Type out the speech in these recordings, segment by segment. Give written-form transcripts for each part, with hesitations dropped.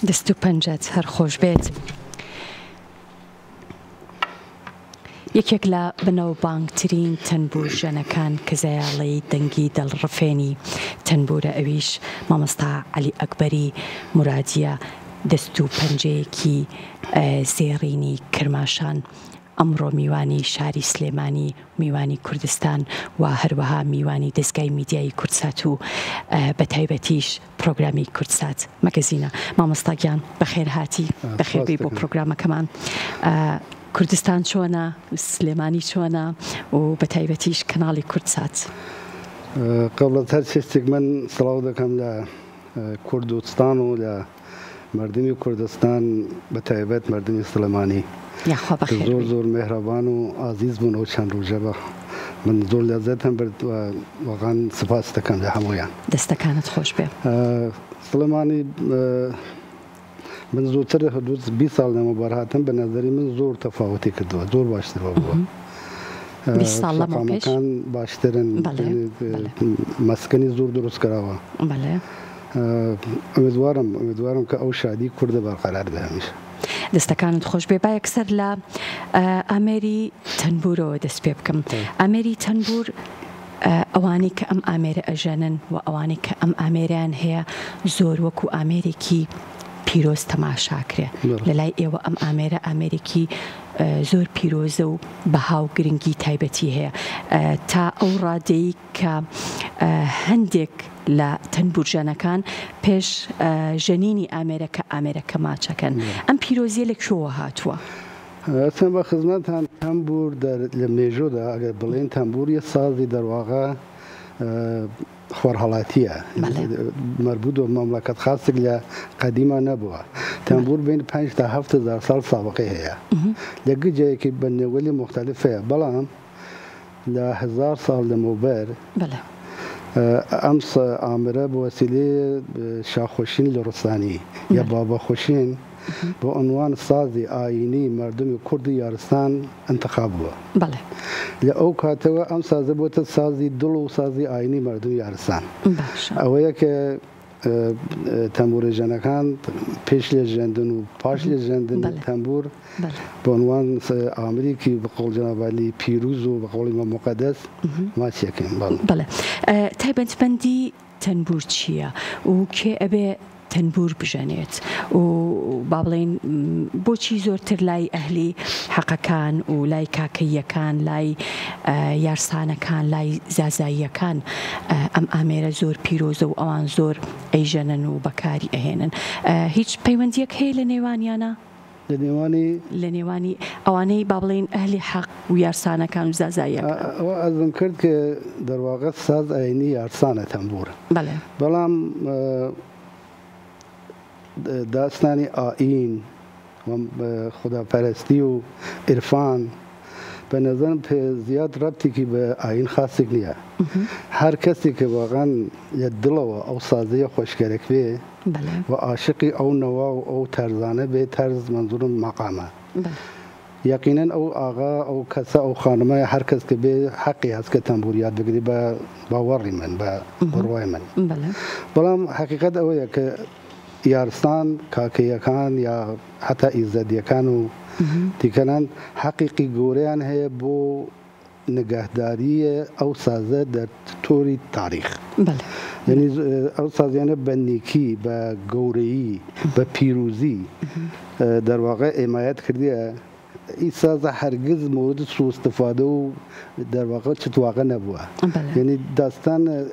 دەست و پەنجەت هەر خۆش بێت. یەکێک لە بنەوبانگترین تەنبور ژەنەکان کە زەیاڵەی دەنگی دڵڕفێنی تەنبورە ئەویش مامۆستا عەلی ئەکبەری مورادیە، دەست و پەنجەیەکی زێڕینی کرماشان. ئەمڕۆ میوانی شاری سلێمانی، میوانی کوردستان و هەروەها میوانی دەستگای میدیای کورتسات و بە تایبەتیش پرۆگرامی کورتسات مەگەزینە. مامۆستا گیان بەخێر هاتی، بەخێربی بۆ پرۆگرامەکەمان. کوردستان چۆنە، سلێمانی چۆنە و بە تایبەتیش کەناڵی کورتسات؟ قبل هەر شتێک من سڵاو دەکەم لە کوردستان و لە مردمی کوردستان بە تایبەت مردمی سلێمانی زۆر زۆر مهرەبان و ئازیز بوون ئەو چەند ڕۆژە بە من زۆر لەزەتم برد و واقعاً سپاس دەکەم لە هەموویان. دەستەکانت خۆش بێ. سلێمانی من زۆرتر حدود 20 ساڵ لەمەوبەر هاتم، بە نەزەری من زۆر تەفاوەتی کردووە، زۆر باشتر بووە. 20 ساڵ لەمەوە پێش شەقامەکان باشترن، مەسکەنی زۆر دروست کراوە. ئەمیدوارم کە ئەو شادی کوردە بەرقەرار بێ هەمیشە. دەستەکانت خۆش بێ. با یەکسەر لە ئامێری تەنبورەوە دەست پێ بکەم. ئامێری تەنبور ئەوانەی کە ئەم ئامێرە ئەژەنن و ئەوانەی کە ئەم ئامێریان هەیە زۆر وەکو ئامێرێکی پیرۆز تەماشاکرێ. لە لای ئێوە ئەم ئامێرە ئامێرێکی زۆر پیرۆزە و بەها و گرنگی تایبەتی هەیە، تا ئەو ڕادەی کە هەندێک لە تەنبورژانەکان پێش ژەنینی ئامێرەکە ئامێرەکە ماچەکەن. ئەم پیرۆزیە لەکوێوە هاتووە؟ ئەچەند بە خزمەتان تەنبور لە مێژۆدا ئەگەر بڵێن تەنبور یە سازی دەرواقە خۆرهەڵاتیە، مەربوط بە مەملەکەت خاستێک لە قەدیمە نەبووە. تەنبور بین 5 تا 7,000 ساڵ سابقەی هەیە، لە گجەیەکی بە نێوەلی مختلف هەیە، بەڵام لە 1000 ساڵ لەمەوبەر امس آمره به وسیله شاه خوشین لرستانی یا بابا خوشین به عنوان ساز آیینی مردم کرد یارستان انتخاب بود. بله. ل او کاتوا ام ساز بود سازی دل و سازی آیینی مردم یارستان. باشه. اویا که تنبور جنکان پیش لجندن و پاش لجندن تنبور به عنوان آمریکی به قول جناب علی پیروز و به قول امام مقدس ما چیکیم. بله. تایبەتمەندی تنبور چیه و که ابی تنبور بجنێت و با بڵێن بۆچی زۆرتر لای ئەهلی حەقەکان و لای کاکەیەکان لای یارسانەکان لای زازاییەکان ئەم ئامێرە زۆر پیرۆزە و ئەوان زۆر ئەیژەنن و بەکاری ئەهێنن. هیچ پەیوەندیەک هەیە لە نێوانیانە؟ لە نێوانی ئەوانەی با بڵێن ئەهلی حەق و یارسانەکان و زازاییەکان؟ ئەوە ئەزم کرد کە دەرواقع ساز ئاینی یارسانە تەنبور. بەڵام داستانی آیین و خداپەرستی و عرفان به نظرم زیاد ربطی که به آیین خاصی نیست. هر کسی که واقعا دلوا او سازی خوشگرک به و عاشقی او نوا او ترزانه به طرز منظورم مقامه. یقینا او آقا او کسا او خانمه هر کس که به حقی هست که تنبور یاد بگیری با باوری من با بروای من. بلام حقیقت اوه که یارستان کاکیەکان یا حتی ئیزەدیەکان و دیکەنان حەقیقی گەورەیان هەیە بۆ نگهداری ئەو سازە دەرتۆری تاریخ. یعنی ئەو سازیانە بە نیکی بە گەورەیی بە پیرۆزی دەرواقع ئێمایەت کردیە. این ساز هرگز مورد سوء استفاده و در واقع چتواقع نبوده. یعنی داستان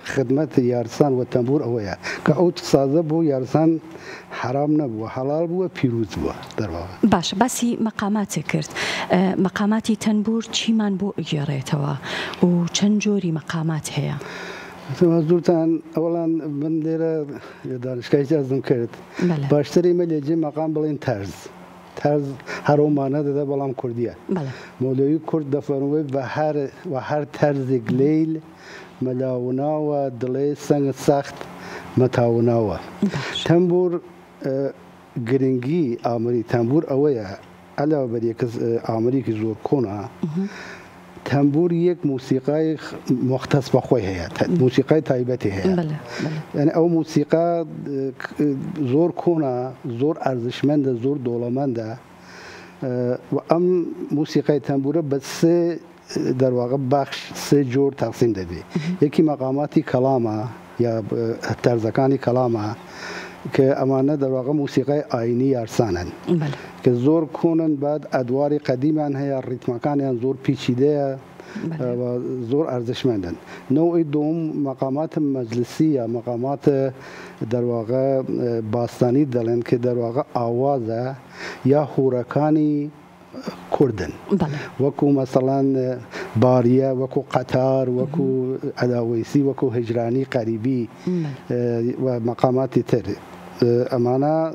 خدمت یارسان و تنبور اوه که او سازه بو یارسان حرام نبوده، حلال بوده، پیروز بوده در واقع. باشه، بسی مقامات کرد. مقاماتی تنبور چی من بو اجاره‌توا و چند جوری مقامات هیا؟ منظورتان اولا من لیره دانشگاهی جازم کرد. باشتری ملیجی مقام بلین طرز هر اومانه داده بالام کردیه. مولوی کرد دفرموی و هر طرز گلیل ملاونا و دلی سنگ سخت متاونا و تنبور گرینگی آمری تنبور اوه علاوه بر یک آمری که زور کنه تنبور یک موسیقی مختص با خوی هست، موسیقی تایبتی هست. یعنی او موسیقی زور کنه، زور ارزشمنده، زور دولمنده و ام موسیقی تنبوره به سه در واقع بخش سه جور تقسیم داده. یکی مقاماتی کلامه یا طرزکانی کلامه که امانه در واقع موسیقی آینی یارسانن که زور کنن بعد ادوار قدیمان هیا ریتمکان زور پیچیده و زور ارزشمندن. نوع دوم مقامات مجلسی یا مقامات در واقع باستانی دلن که در واقع آوازه یا هورکانی کردن وکو مثلا باریه وکو قطار وکو عداویسی وکو هجرانی قریبی و مقامات تر امانه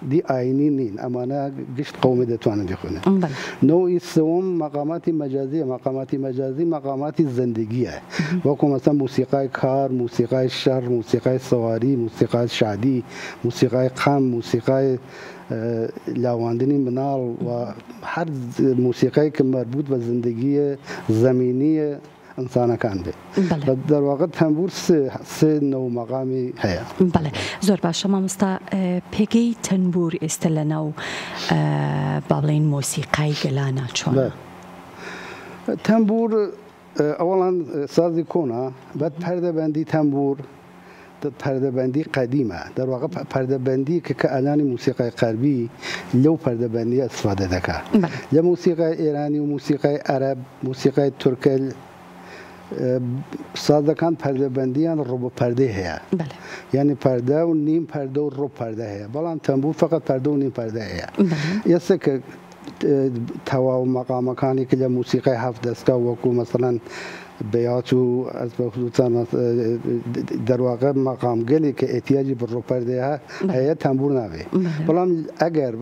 دی آینی نین امانه گشت قومی دتوانه بخونه. نوعی سوم مقامات مجازی مقامات زندگیه وکو مثلا موسیقی کار، موسیقی شهر، موسیقی سواری، موسیقی شادی، موسیقی قم، موسیقی لاواندنی منال و هر موسیقی که مربوط به زندگی زمینی انسان کان به. در واقع تنبور سه نوع مقامی هست. بله. زور باشه مامستا پیگی تنبور استلنا و بابلین موسیقی گلانه چون. تنبور اولا سازی کنه بعد پرده بندی تنبور پرده بندی قدیمه در واقع پرده بندی که الان موسیقی غربی لو پرده بندی استفاده دکه یا موسیقی ایرانی و موسیقی عرب موسیقی ترک سازکان پرده بندیان ربع پرده هیا یعنی پرده و نیم پرده و ربع پرده هیا بلان تنبور فقط پرده و نیم پرده هیا یسه که توا و مقام کانی که موسیقی هفت دستا وکو مثلا بیاتو از بخصوصا در واقع مقام گلی که احتیاجی بر رو پرده ها هیا تنبور نوی بلام اگر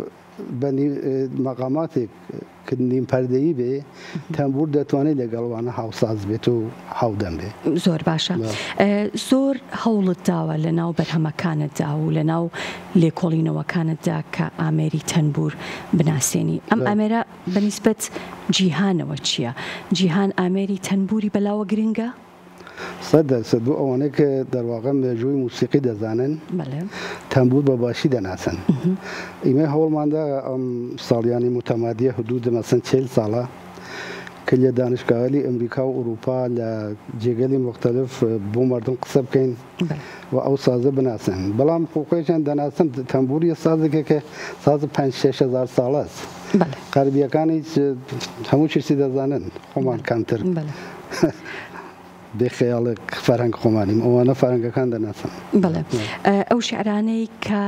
بنی مقاماتی که نیم پرده‌ای به تنبور دەتوانێت لەگەڵوانە هاوساز بێت و هاودەم بێ. زۆر باشە. زۆر هەوڵت داوە لە ناو بەرهەمەکانتدا و لە ناو لێکۆڵینەوەکانتدا کە ئامێری تەنبور بناسیێنی. ئەم ئامێرە بەنسبەت جیهانەوە چییە؟ جیهان ئامێری تەنبوری بەلاوە گرنگە؟ 100% بۆ ئەوانەیە کە دەرواقع مێژووی موسیقی دەزانن تەنبور بە باشی دەناسن. ئیمە هەوڵماندا ئەم ساڵیانی متەمادیە حدود مەسەن 40 ساڵە کە لە دانشگاهی ئەمریکا و ئوروپا لە جێگەلی مختلف بۆ مردم قسە بکەین و ئەو سازە بناسن. بەڵام حقوقیان دەناسن تەنبوری سازێکە کە ساز 5-6 ساڵە است. غەربیەکانی هەموو چیزی دەزانن خۆمان کەمتر. بخیالک فرهنگ خۆمانیم ئەوانە فەرهەنگەکان دەناسن. بەڵێ ئەو شیعرانەی کە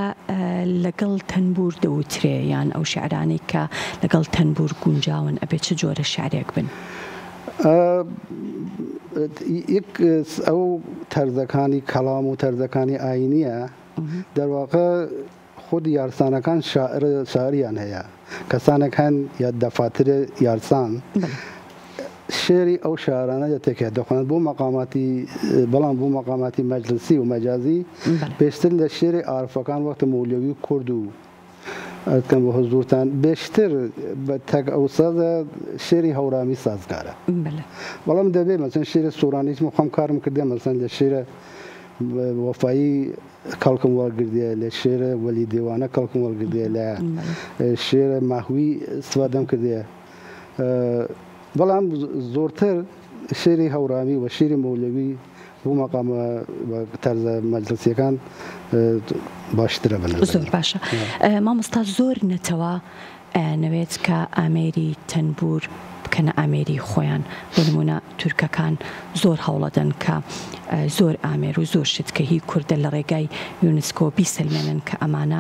لەگەڵ تەنبور دەوترێ یان ئەو شیعرانەی کە لەگەڵ تەنبور گونجاون ئەبێت چ جۆرە شیعرێک بن؟ ئەو تەرزەکانی کەڵام و تەرزەکانی ئاینیە دەرواقع خودی یارسانەکان شاعریان هەیە کەسانێک هەن یا دەفاترە یارسان شێری ئەو شارانە دەتێکێت دەخوێنێت بۆ مەقاماتی بەڵام بۆ مەقاماتی مەجلیسی و مەجازی پێشتر لە شێری عارفەکان وەختە مولەوی کورد و ئەکەم بۆ حزورتان بێشتر بە تەک ئەو سازە شێری هەورامی سازگارە بەڵام دەبێت مەسەن شێرە سوورانیزم خۆم کارم کردێ مەسەن لە شێرە وەفایی کەڵکم وەرگردیە لە شێرە وەلی دێوانە کەڵکم وەرگردیە لە شێرە ماهوی استفادەم کردیە بەڵام زۆرتر شێری هەورامی و شێری مولەوی بۆ مەقامە تەرزە مەجلیسیەکان باشترە بن. زۆر باشە. مامۆستا زۆر نەتەوە نەوێت کە ئامێری تەنبور بکەنە ئامێری خۆیان بۆ نمونە تورکەکان زۆر هەوڵەدەن کە زۆر ئامێر و زۆر شت کە هی کوردە لە ڕێگای یونسکۆ بیسەلمێنن کە ئەمانە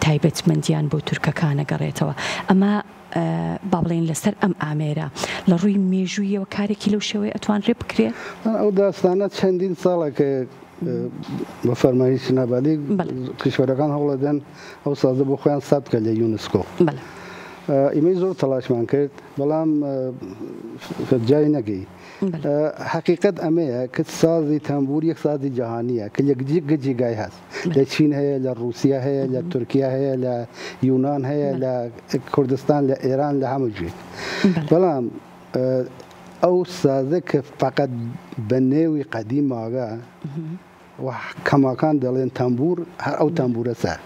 تایبەتمەندیان بۆ تورکەکانە گەڕێتەوە. ئەمە با بڵێن لەسەر ئەم ئامێرە لە ڕووی مێژوویەوە کارێکی لەو شێوەیە ئەتوانرێ بکرێ؟ ئەو داستانە چەندین ساڵە کە بە فەرمایی سنەبالی کشوەرەکان هەوڵەدەن ئەو سازە بۆ خۆیان سات بکە لە یونسکۆ. ئیمەی زۆر تەلاشمان کرد بەڵام جای نەگەی. حقیقت ئەمەیە کە سازی تەنبور یەک سازی جیهانیە کە یەکجی گای هەست لە چین هەیە لە رووسیا هەیە لە تورکیا هەیە لە یونان هەیە لە کوردستان لە ئێران لە هەموو جێ بەڵام ئەو سازە کە فقط بە نێوی قەدیم ماگە کەماکان دەڵێن تەنبور هەر ئەو تەنبورە سەر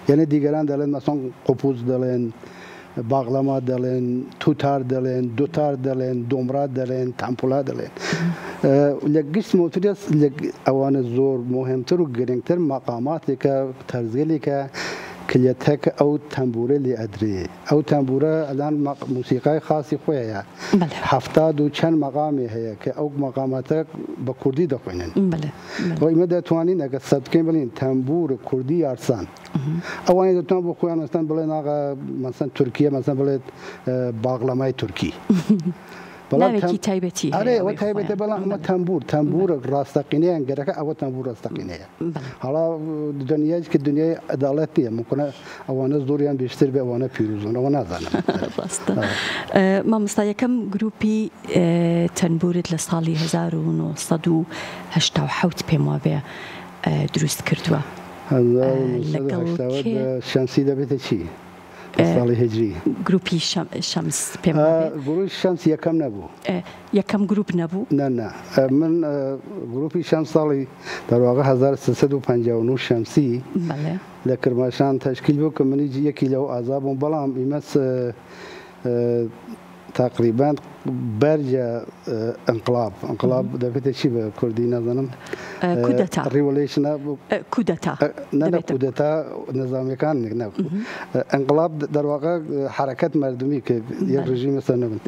یعنی دیگەران دەڵێن مەسەڵەن قوپوز دەڵێن باغلەما دەڵێن توتار دەڵێن دوتار دەڵێن دۆمرات دەڵێن تامپۆلا دەڵێن لە گشت مۆتریس ئەوانە زۆر مهمتر و گرنگتر مەقاماتێکە تەرزگەلێکە کلێتەکە ئەو تەنبورە لێ ئەدرێ ئەو تەنبورە ئەلان موسیقای خاصی خۆیە 70 و چەند مەقامی هەیە کە ئەو مەقاماتە بە کوردی دەخوێنن ئێمە دەتوانین ئەگەر سەد بکەین بڵین تەنبور کوردی یارسان ئەوانی دەتوان بۆ خۆیان ئەستان بڵێن ئاغا مەسەن تورکیە مەسەن بڵێت باغلەمای تورکی ناوێکی تایبەتی ئەوە تایبەتە بەڵام ئەمە تەنبورە ڕاستەقینەیان گەرەکە ئەوە تەنبور ڕاستەقینەیە هەڵا دنیای کە دنیای عەداڵەت نییە ممکنە ئەوانە زۆریان بێشتر بێ ئەوانە پیرۆزن ئەوە نازانم. مامۆستا یەکەم گروپی تەنبورت لە ساڵی 1970 پێم وابێ دروست کردووە شەمسی دەبێتە چی؟ ساڵی هجری گروپی شەمس پێم گروپی شەمس یەکەم نەبوو یەکەم گروپ نەبوو من گروپی شەمس ساڵی دەواقع 1359 شەمسی لە کرماشان تەشکیل بوو کە منی یەکی لەو ئازا بووم بەڵام ئیمەس تقریبا بەرجە ئەنقلاب دەبێتە چی بە کوردی نازانم ریڤۆلیشنە کودەتا نظامیەکان ئەنقلاب دەرواقع حرەکەت مردمی کە یەک ڕژیمە سەر نەبن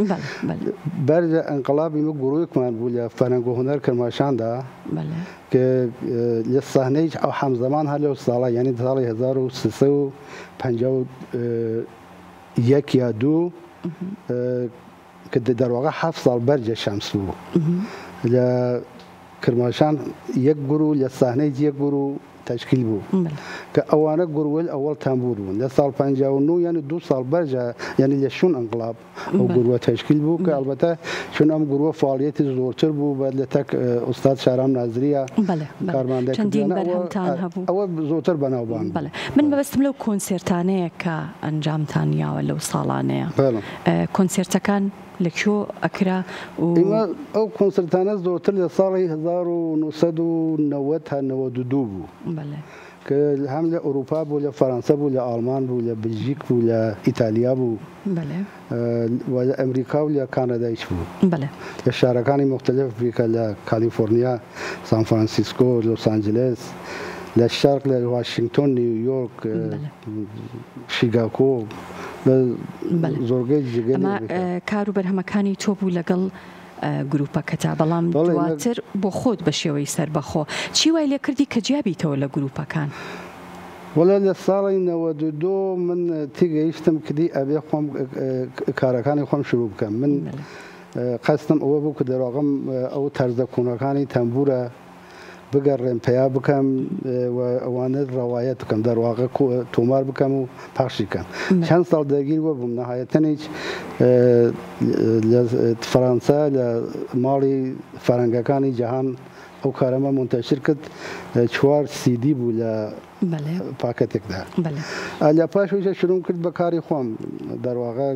بەرجە ئەنقلاب ئیمە گوڕوویەکمان بوو لە فەرهەنگ و هونەر کرماشاندا کە لە ساحنەی ئەو هەمزەمان هەر لەو ساڵە یعنی ساڵی 1351 یا 2 کە دەرواقع 7 ساڵ بەرجە شەمس بوو لە کرماشان یەک گوڕ و لە ساحنەی یەک گوڕ و تشکیل بوو کە ئەوانە گوروێل ئەوەڵ تەمبور بوون لە ساڵ 59 یعنی 2 ساڵ بەرجە یعنی لە شوون ئەنقلاب ئەو گوروە تشکیل بوو کە ئەلبەتە چون ئەم گوروە فعالیەتی زۆرتر بوو بە لە تەک ئوستاد شارام نازریە کارماندەکردیان ئەوە زۆرتر بەناوبان من بەبستم لەو کۆنسێرتانەیە کە ئەنجامتان یاوە لەو ساڵانەیە کۆنسێرتەکان لەکوێ ئەکرا ئەو کۆنسرتانە زۆرتر لە ساڵی 1990 تا 92 بوو کە هەم لە ئەوروپا بوو لە فەرەنسا بوو لە ئالمان بوو لە بلژیک بوو لە ئیتالیا بوو لە ئەمریکا و لە کانادایش بوو لە شارەکانی مختلف بکە لە کالیفۆرنیا سان فرانسیسکۆ لۆس ئانجلس لە شەرق لە واشنگتن نیویۆرک شیکاگۆ زۆرگەی جگەل کار و بەرهەمەکانی تۆ بوو لەگەڵ گروپەکەتا بەڵام دواتر بۆ خۆت بە شێوەی سەربەخۆ چی وای لێ کردی کە جیابیتەوە لە گروپەکان وەڵا لە ساڵی 92 من تێگەیشتم کردی ئەبێ خۆم کارەکانی خۆم شروع بکەم من قەستم ئەوە بوو کە دەواقم ئەو تەرزە کوونەکانی تەمبورە بگەڕێم پیا بکەم ئەوانە ڕەوایەت بکەم دەرواقع تۆمار بکەم و پاشی بکەم چەند ساڵ دەگیر وە بووم نەهایەتەنیش لە فەرەنسا لە ماڵی فەرەنگەکانی جەهان ئەو کارەمە منتەشر کرد 4 CD بوو لە پاکەتێکدا لە پاشەوەیشە شروع کرد بە کاری خۆم دەرواقع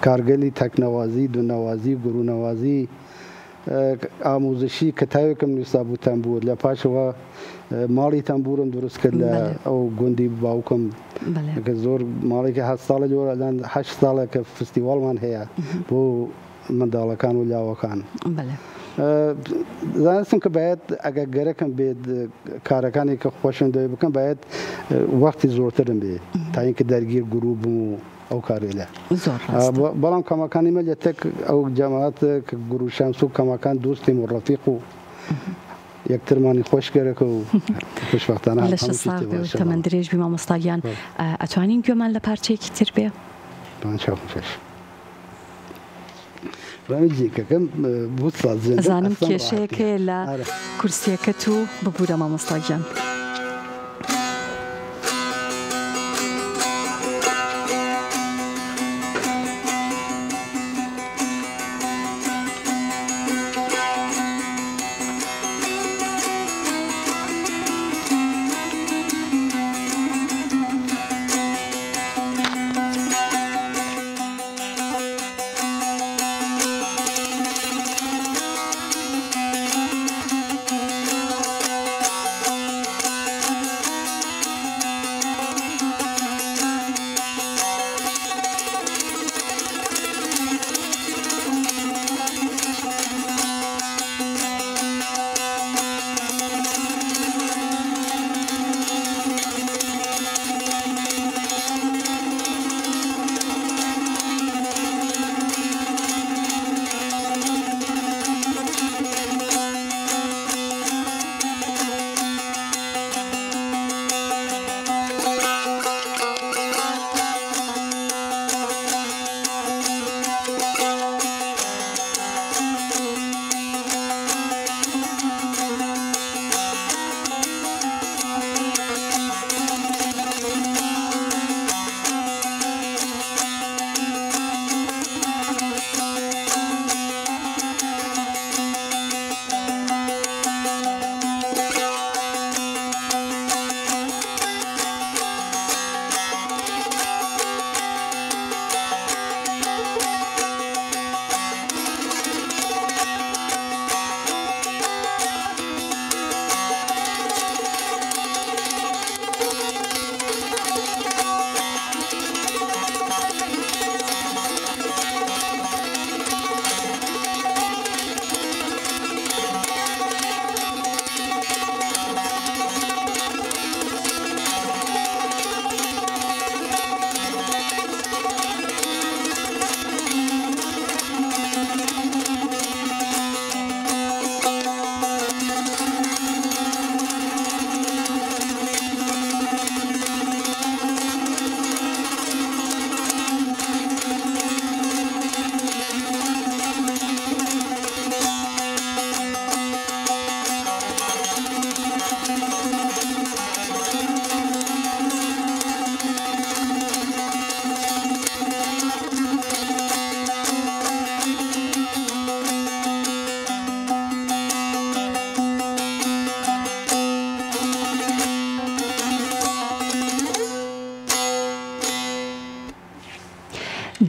کارگەلی تەکنەوازی دونەوازی گروونەوازی ئامۆزشی کەتاوێکم نووسا بوو تەمبور لە پاشەوە ماڵی تەمبورم دروست کرد لە ئەو گوندی باوکم کە زۆر ماڵێکی 8 ساڵە جۆرەلان 8 ساڵە کە فستیڤالمان هەیە بۆ منداڵەکان و لاوەکان زانستم کە باید ئەگەر گەرەکەم بێت کارەکانی کە خۆشم دەوێت بکەم باید وەختی زۆرترم بێت تا اینکە دەرگیر گروپ بووم و ئەو کارێلە بەڵام کەمەکانی مە لە تەک ئەو جەماعەت کە گروشەمس و کەمەکان دوستیم و ڕەفیق و یەکترمانی خۆشگەرەکە و خوشبەختانە لە تەمەند درێژبی مامۆستاگیان ئەتوانین گوێمان لە پارچەیەکی تر بێ ڕێجێکەکەم بوو زانم کێشەیەکێ لە کورسیەکەت و ببوورە مامۆستاگیان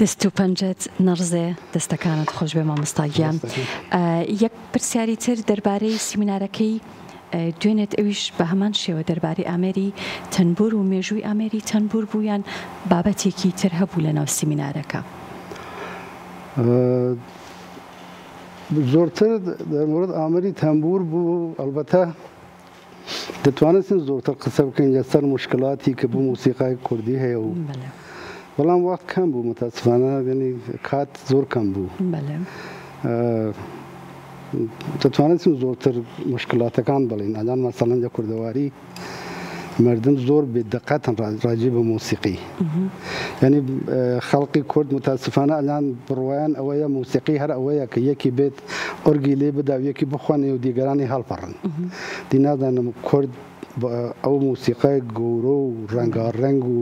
دەست و پەنجەت نەڕزێ دەستەکانت خۆش بێ مامۆستاگیان. یەک پرسیاری تر دەربارەی سیمینارەکەی دوێنێت ئەویش بە هەمان شێوە دەربارەی ئامێری تەنبور و مێژووی ئامێری تەنبور بوویان بابەتێکی تر هەبوو لەناو سیمینارەکە؟ زۆرتر دەرمورد ئامێری تەنبور بوو. ئەلبەتە دەتوانێتن زۆرتر قسە بکەین لەسەر موشکلاتی کە بوو موسیقای کوردی هەیە و بەڵام وەخت کەم بوو متاسفانە ینی کات زۆر کەم بوو. دەتوانێتن زۆرتر مشکلاتەکان بڵین. ئەلان مەسەڵەن لە کوردەواری مردم زۆر بێدقەتن ڕاجی بە موسیقی. ینی خەڵقی کورد متاسفانە ئەلان بڕوایان ئەوەیە موسیقی هەر ئەوەیە کە یەکی بێت ئۆرگی لێ بدا و یەکی بخوانێ و دیگەرانی هەڵپەڕن. دی نازانم کورد ئەو موسیقای گەورە و ڕەنگاڕەنگ و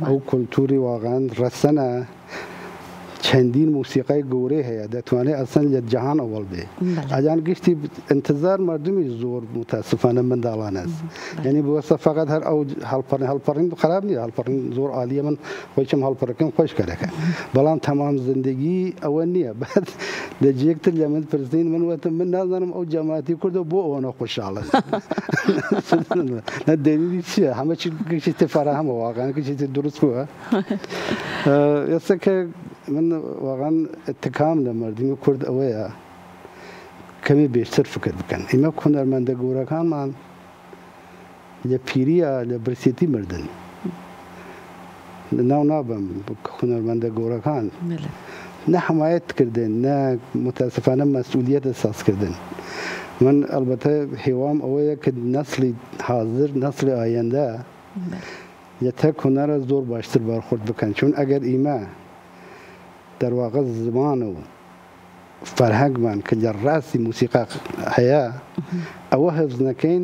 ئەو کولتوری واقعاً ڕەسەنە چەندین موسیقای گەورەی هەیە دەتوانێت ئەسەن لە جەهان ئەوەڵ بێ. ئەجان گشتی انتظار مردمی زۆر متاسفانە منداڵان است. یعنی بوەستە فقط هەر ئەو هەڵپەڕین خراپ نییە، هەڵپەڕین زۆر عالیە، من خۆیچم هەڵپەڕەکەم خۆش کەرەکە، بەڵام تەمام زندگی ئەوە نییە. بعد لەجێکتر لە من پرسین من وەتم من نازانم ئەو جەماعەتی کوردە بۆ ئەوەنە خۆشحاڵن. دلیلی چییە؟ هەمە گشتی فەراهەمە واقعاً گشتی دروست بووە. ئێستا کە من واقعاً اتکام لە مردمی کورد ئەوەیە کەمی بێشتر فکر بکەن. ئێمە هونەرمەندە گەورەکانمان لە پیریە لە برسێتی مردن. ناو نابم هونەرمەندە گەورەکان نە حمایەت کردن، نە متاسفانە مەسئولیەت ئەساسکردن. من ئەلبەتە هێوام ئەوەیە کە نەسلی حاضر نەسلی ئایەندە لەتەک هونەرە زۆر باشتر بەرخورد بکەن. چون ئەگەر ئێمە دەرواقع زمان و فەرهەنگمان کە لە ڕاستی موسیقا هەیە ئەوە حفظ نەکەین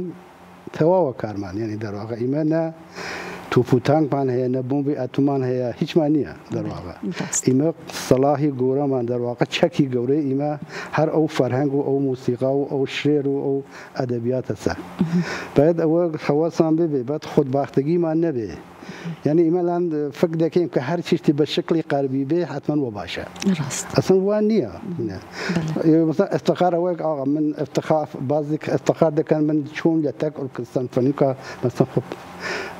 تەواوە کارمان. یعنی دەرواقع ئێمە نە توپوتانکمان هەیە، نە بۆمبی ئەتۆمان هەیە، هیچمان نییە. دەرواقع ئێمە سەلاحی گەورەمان دەرواقع چەکی گەورەی ئێمە هەر ئەو فەرهەنگ و ئەو موسیقا و ئەو شێر و ئەو ئەدەبیاتە سەر. باید ئەوە حەواسان ببێ، باید خودباختگیمان نەبێ. یعنی ئێمە لان فکر دەکەین کە هەر چیشتی بە شکلی قەربی بێ حتمەن وە باشە. ئەسڵ وان نییە. مثلا افتخار ئەوەیە ئاغا من بازێک افتخار دەکەن من چۆن لە تەک ئۆرکسترە سەمفۆنیکە مەسەڵەن خۆ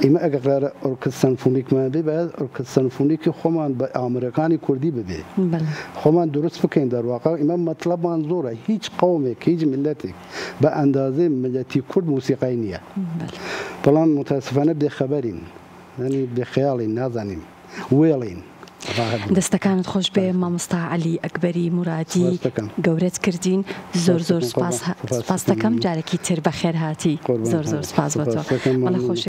ئێمە ئەگەر قرارە ئۆرکسترە سەمفۆنیکمان بێ باید ئۆرکسترە سەمفۆنیکی خۆمان بە ئامرەکانی کوردی ببێ، خۆمان دروست بکەین. دەرواقع ئێمە مەطلەبمان زۆرە. هیچ قەومێک هیچ میلەتێک بە ئەندازەی میلەتی کورد موسیقای نییە، بەڵام متاسفانە بێخەبەرین، ینی بێخەیاڵین، نازانین وێڵین. دەستەکانت خۆش بێ مامۆستا عەلی ئەکبەری مورادی، گەورەت کردین. زۆر زۆر سپاس دەکەم. جارێکی تر بەخێر هاتی. زۆر زۆر سپاس بۆ تۆ.